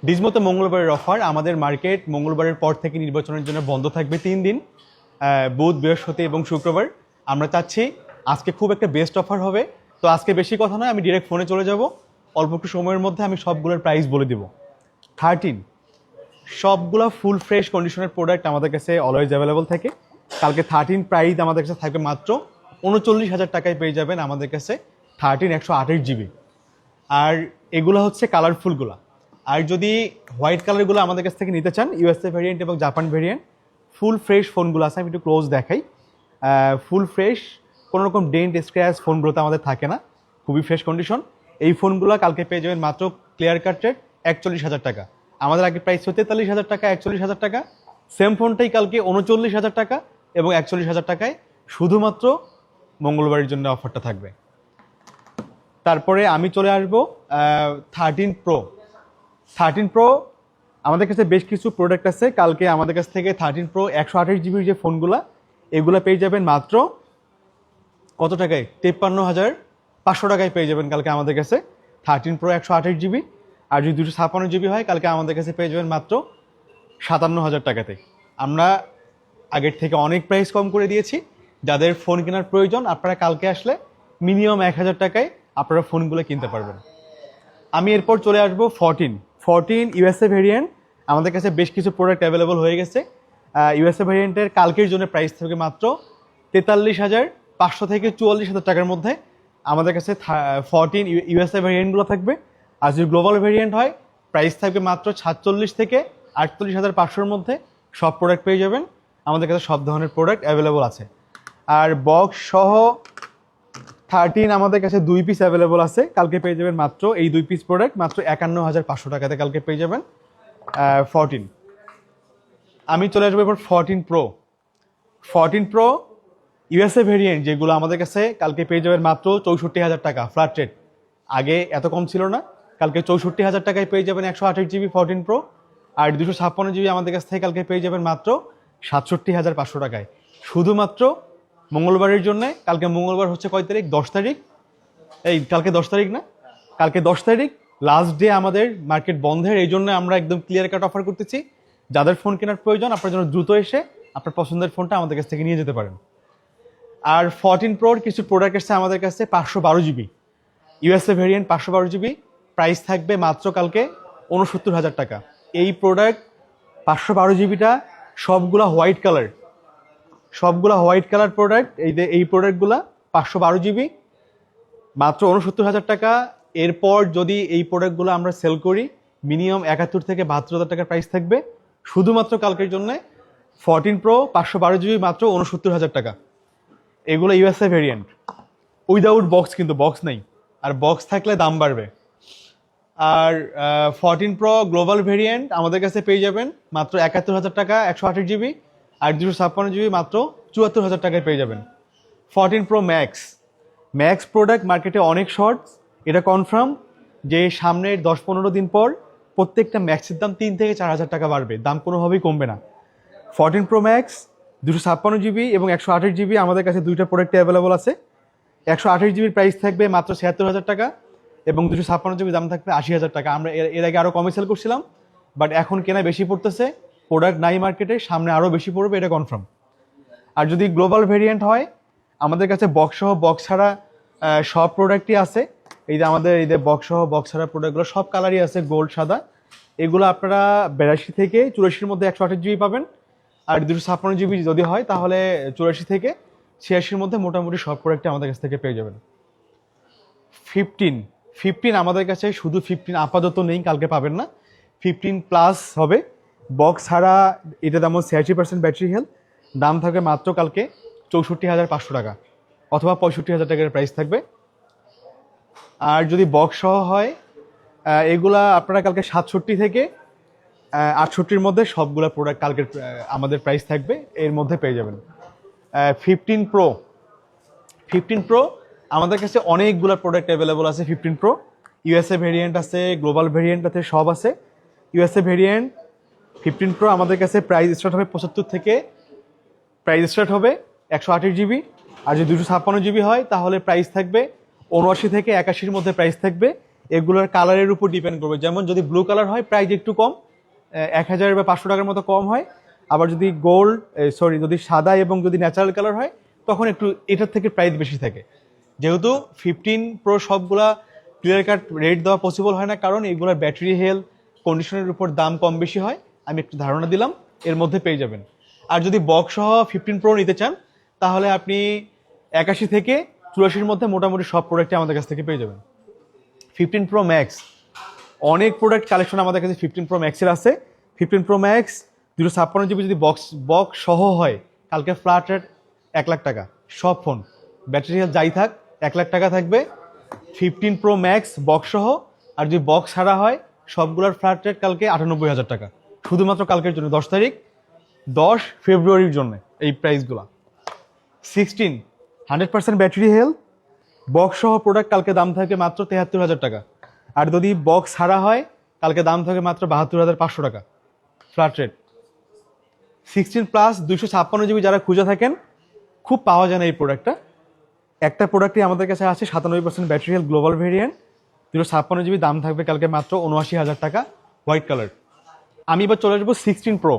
ডিজমোতে মঙ্গলবারের অফার। আমাদের মার্কেট মঙ্গলবারের পর থেকে নির্বাচনের জন্য বন্ধ থাকবে 3 দিন, বুধ, বৃহস্পতি এবং শুক্রবার। আমরা চাচ্ছি আজকে খুব একটা বেস্ট অফার হবে। তো আজকে বেশি কথা নয়, আমি ডিরেক্ট ফোনে চলে যাব। অল্প একটু সময়ের মধ্যে আমি সবগুলোর প্রাইস বলে দিব। 13 সবগুলো ফুল ফ্রেশ কন্ডিশনের প্রোডাক্ট আমাদের কাছে অলওয়েজ অ্যাভেলেবল থাকে। কালকে 13 প্রাইস আমাদের কাছে থাকবে মাত্র 39,000 টাকায় পেয়ে যাবেন আমাদের কাছে 13 128 GB। আর এগুলো হচ্ছে কালারফুলগুলো। আর যদি হোয়াইট কালারগুলো আমাদের কাছ থেকে নিতে চান, ইউএসএ ভেরিয়েন্ট এবং জাপান ভেরিয়েন্ট, ফুল ফ্রেশ ফোনগুলো আছে। আমি একটু ক্লোজ দেখাই। ফুল ফ্রেশ, কোনো রকম ডেন্ট স্ক্র্যাচ ফোনগুলোতে আমাদের থাকে না, খুবই ফ্রেশ কন্ডিশন। এই ফোনগুলো কালকে পেয়ে যাবেন মাত্র ক্লিয়ার কাট রেট 41,000 টাকা। আমাদের আগে প্রাইস হচ্ছে 43,000 টাকা, 41,000 টাকা। সেম ফোনটাই কালকে 39,000 টাকা এবং 41,000 টাকায়, শুধুমাত্র মঙ্গলবারের জন্য অফারটা থাকবে। তারপরে আমি চলে আসবো 13 প্রো। আমাদের কাছে বেশ কিছু প্রোডাক্ট আছে। কালকে আমাদের কাছ থেকে 13 প্রো 128 জিবির যে ফোনগুলো, এগুলো পেয়ে যাবেন মাত্র কত টাকায়? 53,500 টাকায় পেয়ে যাবেন কালকে আমাদের কাছে 13 প্রো 128 জিবি। আর যদি 256 জিবি হয়, কালকে আমাদের কাছে পেয়ে যাবেন মাত্র 57,000 টাকাতে। আমরা আগের থেকে অনেক প্রাইস কম করে দিয়েছি। যাদের ফোন কেনার প্রয়োজন, আপনারা কালকে আসলে মিনিমাম 1,000 টাকায় আপনারা ফোনগুলো কিনতে পারবেন। আমি এরপর চলে আসবো 14 ইউএসএ ভেরিয়েন্ট। আমাদের কাছে বেশ কিছু প্রোডাক্ট অ্যাভেলেবল হয়ে গেছে। ইউএসএ ভেরিয়েন্টের কালকের জন্য প্রাইস থাকবে মাত্র 43,500 থেকে 44,000 টাকার মধ্যে। আমাদের কাছে 14 ইউএসএ ভেরিয়েন্টগুলো থাকবে। আর যদি গ্লোবাল ভেরিয়েন্ট হয়, প্রাইস থাকবে মাত্র 46 থেকে 48,500-র মধ্যে। সব প্রোডাক্ট পেয়ে যাবেন আমাদের কাছে, সব ধরনের প্রোডাক্ট অ্যাভেলেবল আছে। আর বক্স সহ 13 আমাদের কাছে 2 পিস অ্যাভেলেবল আছে। কালকে পেয়ে যাবেন মাত্র এই 2 পিস প্রোডাক্ট মাত্র 51,500 টাকাতে কালকে পেয়ে যাবেন 14। আমি চলে আসবো এবার 14 প্রো ইউএসএ ভেরিয়েন্ট, যেগুলো আমাদের কাছে কালকে পেয়ে যাবেন মাত্র 64,000 টাকা ফ্ল্যাট রেট। আগে এত কম ছিল না, কালকে 64,000 টাকায় পেয়ে যাবেন 128 জিবি 14 প্রো। আর 256 জিবি আমাদের কাছ থেকে কালকে পেয়ে যাবেন মাত্র 67,500 টাকায়, শুধুমাত্র মঙ্গলবারের জন্য। কালকে মঙ্গলবার হচ্ছে কয় তারিখ? 10 তারিখ। কালকে 10 তারিখ না, কালকে 10 তারিখ লাস্ট ডে আমাদের মার্কেট বন্ধের। এই জন্য আমরা একদম ক্লিয়ার কাট অফার করতেছি। যাদের ফোন কেনার প্রয়োজন, আপনার জন্য দ্রুত এসে আপনার পছন্দের ফোনটা আমাদের কাছ থেকে নিয়ে যেতে পারেন। আর 14 প্রোর কিছু প্রোডাক্ট এসছে আমাদের কাছে 512 GB USA variant, 512 GB. Price থাকবে মাত্র কালকে 69,000 টাকা। এই প্রোডাক্ট 512 জিবিটা সবগুলা হোয়াইট কালার প্রোডাক্ট। এই প্রোডাক্টগুলা 512 জিবি, মাত্র 69,000 টাকা। এরপর যদি এই প্রোডাক্টগুলো আমরা সেল করি, মিনিমাম 71 থেকে 72,000 টাকার প্রাইস থাকবে। শুধুমাত্র কালকের জন্য 14 প্রো 512 জিবি মাত্র 69,000 টাকা। এগুলো ইউএসএ ভেরিয়েন্ট উইদাউট বক্স, কিন্তু বক্স নেই, আর বক্স থাকলে দাম বাড়বে। আর 14 প্রো গ্লোবাল ভেরিয়েন্ট আমাদের কাছে পেয়ে যাবেন মাত্র 71,000 টাকা 128 জিবি। আর 256 জিবি মাত্র 74,000 টাকায় পেয়ে যাবেন। 14 প্রো ম্যাক্স প্রোডাক্ট মার্কেটে অনেক শর্ট, এটা কনফার্ম যে সামনের 10-15 দিন পর প্রত্যেকটা ম্যাক্সের দাম 3 থেকে 4,000 টাকা বাড়বে, দাম কোনোভাবেই কমবে না। 14 প্রো ম্যাক্স 256 জিবি এবং 128 জিবি আমাদের কাছে দুইটা প্রোডাক্ট অ্যাভেলেবল আছে। 128 জিবির প্রাইস থাকবে মাত্র 76,000 টাকা এবং 256 জিবি দাম থাকবে 80,000 টাকা। আমরা এর আগে আরও কমে সেল করছিলাম, বাট এখন কেনা বেশি পড়তেছে, প্রোডাক্ট নাই মার্কেটে, সামনে আরও বেশি পড়বে, এটা কনফার্ম। আর যদি গ্লোবাল ভেরিয়েন্ট হয়, আমাদের কাছে বক্স সহ বক্স ছাড়া সব প্রোডাক্টই আছে। এই যে আমাদের এই যে বক্স সহ বক্স ছাড়া প্রোডাক্টগুলো সব কালারই আছে, গোল্ড, সাদা। এগুলো আপনারা 82 থেকে 84-র মধ্যে 128 জিবি পাবেন। আর 256 জিবি যদি হয়, তাহলে 84 থেকে 86-র মধ্যে মোটামুটি সব প্রোডাক্টই আমাদের কাছ থেকে পেয়ে যাবেন। 15 আমাদের কাছে শুধু 15 আপাতত নেই, কালকে পাবেন না। 15+ হবে বক্স ছাড়া। এটা দাম 86% ব্যাটারি হেলথ, দাম থাকবে মাত্র কালকে 64,500 টাকা অথবা 65,000 টাকার প্রাইস থাকবে। আর যদি বক্স সহ হয়, এগুলা আপনারা কালকে 67 থেকে 68-র মধ্যে সবগুলা প্রোডাক্ট কালকের আমাদের প্রাইস থাকবে, এর মধ্যে পেয়ে যাবেন। 15 প্রো আমাদের কাছে অনেকগুলো প্রোডাক্ট অ্যাভেলেবল আছে। 15 প্রো ইউএসএ ভেরিয়েন্ট আছে, গ্লোবাল ভেরিয়েন্ট আছে, সব আছে। ইউএসএ ভেরিয়েন্ট 15 প্রো আমাদের কাছে প্রাইস স্টার্ট হবে 75 থেকে, প্রাইস স্টার্ট হবে 128 জিবি। আর যদি 256 জিবি হয়, তাহলে প্রাইস থাকবে 79 থেকে 81-র মধ্যে প্রাইস থাকবে। এগুলোর কালারের উপর ডিপেন্ড করবে। যেমন যদি ব্লু কালার হয় প্রাইস একটু কম, 1000 বা 500 টাকার মতো কম হয়। আবার যদি যদি সাদা এবং যদি ন্যাচারাল কালার হয় তখন একটু এটার থেকে প্রাইস বেশি থাকে। যেহেতু 15 প্রো সবগুলা ক্লিয়ার কাট রেট দেওয়া পসিবল হয় না, কারণ এগুলোর ব্যাটারি হেলথ কন্ডিশনের উপর দাম কম বেশি হয়। আমি একটু ধারণা দিলাম, এর মধ্যে পেয়ে যাবেন। আর যদি বক্স সহ 15 প্রো নিতে চান তাহলে আপনি 81 থেকে 84-র মধ্যে মোটামুটি সব প্রোডাক্টই আমাদের কাছ থেকে পেয়ে যাবেন। 15 প্রো ম্যাক্স অনেক প্রোডাক্ট কালেকশন আমাদের কাছে 15 প্রো ম্যাক্সের আছে। 15 প্রো ম্যাক্স 256 জিবি যদি বক্স সহ হয় কালকে ফ্ল্যাট রেট 1 লাখ টাকা। সব ফোন ব্যাটারি হেলথ যাই থাক 1 লাখ টাকা থাকবে 15 প্রো ম্যাক্স বক্স সহ। আর যদি বক্স ছাড়া হয় সবগুলোর ফ্ল্যাট রেট কালকে 98,000 টাকা, শুধুমাত্র কালকের জন্য 10 তারিখ 10 ফেব্রুয়ারির জন্য এই প্রাইসগুলো। 16 100% ব্যাটারি হেলথ বক্স সহ প্রোডাক্ট কালকে দাম থাকে মাত্র 73,000 টাকা। আর যদি বক্স ছাড়া হয় কালকে দাম থাকে মাত্র 72,500 টাকা ফ্ল্যাট রেট। 16 প্লাস 256 জিবি যারা খুঁজে থাকেন, খুব পাওয়া যায় না এই প্রোডাক্টটা। একটা প্রোডাক্টই আমাদের কাছে আছে 97% battery health global variant 256 GB, দাম থাকবে কালকে মাত্র 79,000 টাকা হোয়াইট কালার। আমি এবার চলে আসবো 16 প্রো।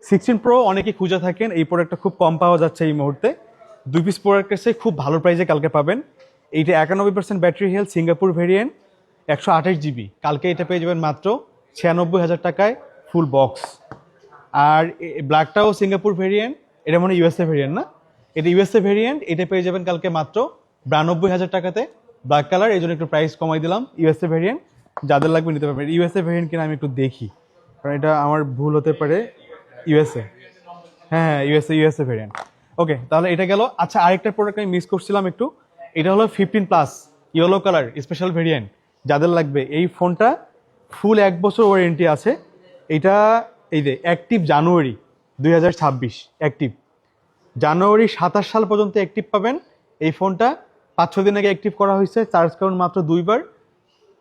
16 প্রো অনেকেই খুঁজে থাকেন, এই প্রোডাক্টটা খুব কম পাওয়া যাচ্ছে এই মুহূর্তে। 2 পিস প্রোডাক্টের চেয়ে খুব ভালো প্রাইসে কালকে পাবেন। এইটা 91% battery health Singapore variant 128 GB, কালকে এটা পেয়ে যাবেন মাত্র 96,000 টাকায় ফুল বক্স। আর ব্ল্যাকটাও সিঙ্গাপুর ভেরিয়েন্ট, এটা মনে ইউএসএ ভেরিয়েন্ট না, এটা ইউএসএ ভেরিয়েন্ট, এটা পেয়ে যাবেন কালকে মাত্র 92,000 টাকাতে ব্ল্যাক কালার। এই জন্য একটু প্রাইস কমাই দিলাম। ইউএসএ ভেরিয়েন্ট যাদের লাগবে নিতে পারবেন। ইউএসএ ভেরিয়েন্ট কিনা আমি একটু দেখি, কারণ এটা আমার ভুল হতে পারে। ইউএসএ, হ্যাঁ ইউএসএ ভেরিয়েন্ট। ওকে, তাহলে এটা গেল। আচ্ছা, আরেকটা প্রোডাক্ট আমি মিস করছিলাম একটু, এটা হলো 15 plus yellow colour special variant যাদের লাগবে। এই ফোনটা ফুল 1 বছর ওয়ারেন্টি আছে। এটা এই যে অ্যাক্টিভ জানুয়ারি 2026, অ্যাক্টিভ জানুয়ারি 27 সাল পর্যন্ত অ্যাক্টিভ পাবেন। এই ফোনটা 5-6 দিন আগে অ্যাক্টিভ করা হয়েছে, চার্জ কাউন্ট মাত্র 2 বার,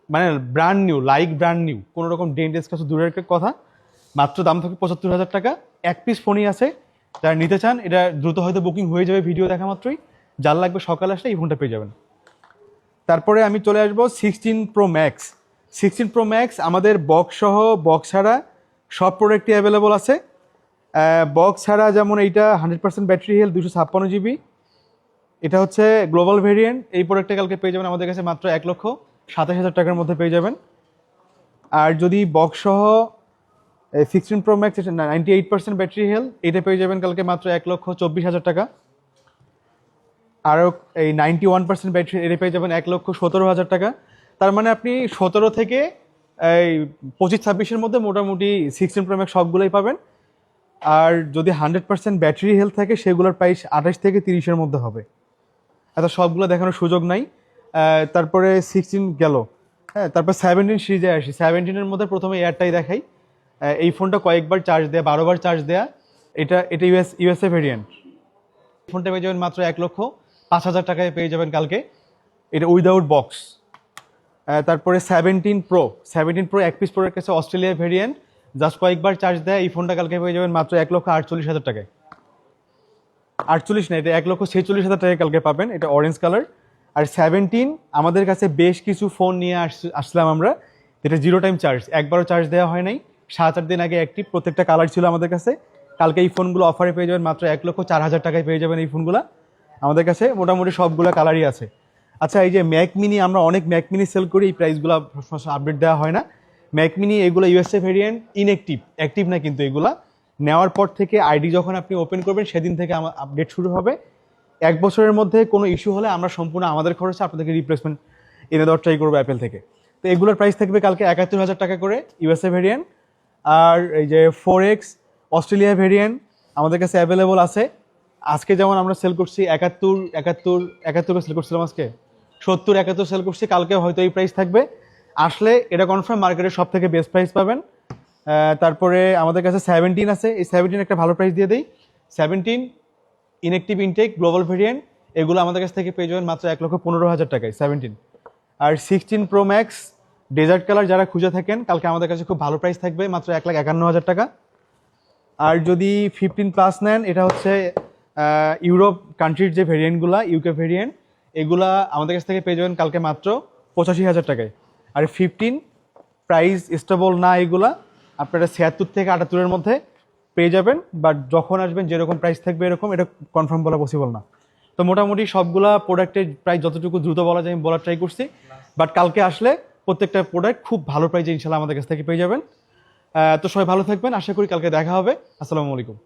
মানে brand new, like brand new, কোনো রকম ডেন্টেস কাছে দূরের কথা। মাত্র দাম থাকবে 75,000 টাকা। এক পিস ফোনই আছে, যারা নিতে চান এটা দ্রুত হয়তো বুকিং হয়ে যাবে ভিডিও দেখা মাত্রই। যার লাগবে সকালে আসলে এই ফোনটা পেয়ে যাবেন। তারপরে আমি চলে আসবো 16 প্রো ম্যাক্স। 16 প্রো ম্যাক্স আমাদের বক্স সহ বক্স ছাড়া সব প্রোডাক্টই অ্যাভেলেবল আছে। বক্স ছাড়া যেমন এইটা 100% ব্যাটারি হেলথ 256 জিবি, এটা হচ্ছে গ্লোবাল ভেরিয়েন্ট। এই প্রোডাক্টটা কালকে পেয়ে যাবেন আমাদের কাছে মাত্র 1,27,000 টাকার মধ্যে পেয়ে যাবেন। আর যদি বক্স সহ 16 প্রো ম্যাক্স 98% ব্যাটারি হেলথ, এটা পেয়ে যাবেন কালকে মাত্র 1,24,000 টাকা। আরও এই 91% ব্যাটারি, এটা পেয়ে যাবেন 1,17,000 টাকা। তার মানে আপনি 17 থেকে এই 25-26-এর মধ্যে মোটামুটি 16 প্রো ম্যাক্স সবগুলোই পাবেন। আর যদি 100% ব্যাটারি হেলথ থাকে সেগুলোর প্রাইস 28 থেকে 30-এর মধ্যে হবে। এত সবগুলো দেখানোর সুযোগ নাই। তারপরে 16 গেল, হ্যাঁ, তারপর 17 সিরিজে আসি। 17-এর মধ্যে প্রথমে এয়ারটাই দেখাই। এই ফোনটা কয়েকবার চার্জ দেয়া, 12 বার চার্জ দেয়া। এটা ইউএসএ ভেরিয়েন্ট। ফোনটা পেয়ে যাবেন মাত্র 1,05,000 টাকায় পেয়ে যাবেন কালকে, এটা উইদাউট বক্স। তারপরে 17 প্রো এক পিস প্রোডাক্ট আছে অস্ট্রেলিয়া ভেরিয়েন্ট, জাস্ট কয়েকবার চার্জ দেয়। এই ফোনটা কালকে পেয়ে যাবেন মাত্র 1,48,000 টাকায়। 48 না, এটা 1,46,000 টাকায় কালকে পাবেন। এটা অরেঞ্জ কালার। আর 17 আমাদের কাছে বেশ কিছু ফোন নিয়ে আসলাম আমরা, যেটা 0 টাইম চার্জ, একবারও চার্জ দেওয়া হয় নাই, 7-8 দিন আগে অ্যাক্টিভ, প্রত্যেকটা কালার ছিল আমাদের কাছে। কালকে এই ফোনগুলো অফারে পেয়ে যাবেন মাত্র 1,04,000 টাকায় পেয়ে যাবেন। এই ফোনগুলো আমাদের কাছে মোটামুটি সবগুলো কালারই আছে। আচ্ছা, এই যে ম্যাক মিনি, আমরা অনেক ম্যাক মিনি সেল করি, এই প্রাইসগুলো আপডেট দেওয়া হয় না। ম্যাক মিনি এগুলো ইউএসএ ভেরিয়েন্ট, ইনঅ্যাক্টিভ, অ্যাক্টিভ না কিন্তু। এগুলা নেওয়ার পর থেকে আইডি যখন আপনি ওপেন করবেন সেদিন থেকে আমার আপডেট শুরু হবে। 1 বছরের মধ্যে কোনো ইস্যু হলে আমরা সম্পূর্ণ আমাদের খরচে আপনাদেরকে রিপ্লেসমেন্ট এনে দেওয়ার ট্রাই করবো অ্যাপেল থেকে। তো এগুলোর প্রাইস থাকবে কালকে 71,000 টাকা করে ইউএসএ ভেরিয়েন্ট। আর এই যে 4X অস্ট্রেলিয়া ভেরিয়েন্ট আমাদের কাছে অ্যাভেলেবল আছে। আজকে যেমন আমরা সেল করছি 71 সেল করছিলাম, আজকে 70-71 সেল করছি, কালকে হয়তো এই প্রাইস থাকবে। আসলে এটা কনফার্ম মার্কেটের সব থেকে বেস্ট প্রাইস পাবেন। তারপরে আমাদের কাছে 17 আছে, এই 17 একটা ভালো প্রাইস দিয়ে দেই। 17 ইনঅ্যাক্টিভ ইনটেক গ্লোবাল ভেরিয়েন্ট, এগুলো আমাদের কাছ থেকে পেয়ে যাবেন মাত্র 1,15,000 টাকায় 17। আর 16 প্রো ম্যাক্স ডেজার্ট কালার যারা খুঁজে থাকেন, কালকে আমাদের কাছে খুব ভালো প্রাইস থাকবে মাত্র 1,51,000 টাকা। আর যদি 15 প্লাস নেন, এটা হচ্ছে ইউরোপ কান্ট্রির যে ভেরিয়েন্টগুলো, ইউকে ভেরিয়েন্ট, এগুলা আমাদের কাছ থেকে পেয়ে যাবেন কালকে মাত্র 85,000 টাকায়। আর 15 প্রাইস স্টেবল না, এগুলা আপনারা 76 থেকে 78-এর মধ্যে পেয়ে যাবেন, বাট যখন আসবেন যেরকম প্রাইস থাকবে এরকম, এটা কনফার্ম বলা পসিবল না। তো মোটামুটি সবগুলা প্রোডাক্টের প্রাইস যতটুকু দ্রুত বলা যায় আমি বলার ট্রাই করছি, বাট কালকে আসলে প্রত্যেকটা প্রোডাক্ট খুব ভালো প্রাইসে ইনশাল্লাহ আমাদের কাছ থেকে পেয়ে যাবেন। তো সবাই ভালো থাকবেন, আশা করি কালকে দেখা হবে। আসসালামু আলাইকুম।